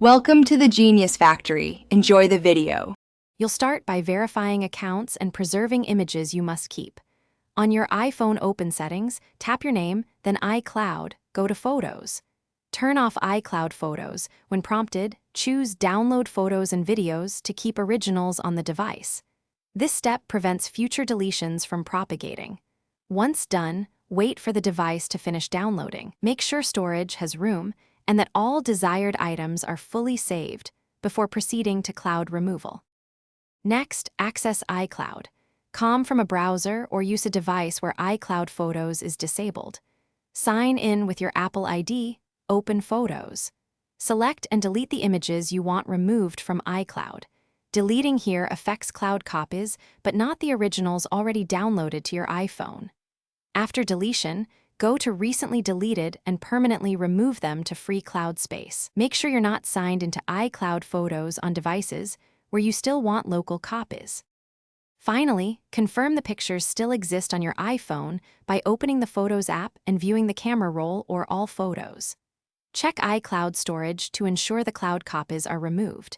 Welcome to the Genius Factory. Enjoy the video. You'll start by verifying accounts and preserving images you must keep. On your iPhone Open Settings, tap your name, then iCloud, go to Photos. Turn off iCloud Photos. When prompted, choose Download Photos and Videos to keep originals on the device. This step prevents future deletions from propagating. Once done, wait for the device to finish downloading. Make sure storage has room and that all desired items are fully saved before proceeding to cloud removal. Next, access iCloud. Com from a browser or use a device where iCloud Photos is disabled. Sign in with your Apple ID, open Photos. Select and delete the images you want removed from iCloud. Deleting here affects cloud copies, but not the originals already downloaded to your iPhone. After deletion, go to Recently Deleted and permanently remove them to free cloud space. Make sure you're not signed into iCloud Photos on devices where you still want local copies. Finally, confirm the pictures still exist on your iPhone by opening the Photos app and viewing the camera roll or all photos. Check iCloud storage to ensure the cloud copies are removed.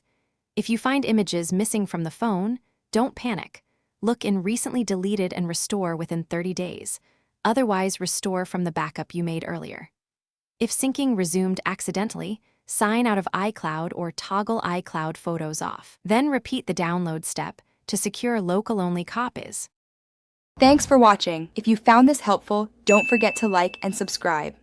If you find images missing from the phone, don't panic. Look in Recently Deleted and restore within 30 days. Otherwise, restore from the backup you made earlier. If syncing resumed accidentally, sign out of iCloud or toggle iCloud Photos off. Then repeat the download step to secure local-only copies. Thanks for watching. If you found this helpful, don't forget to like and subscribe.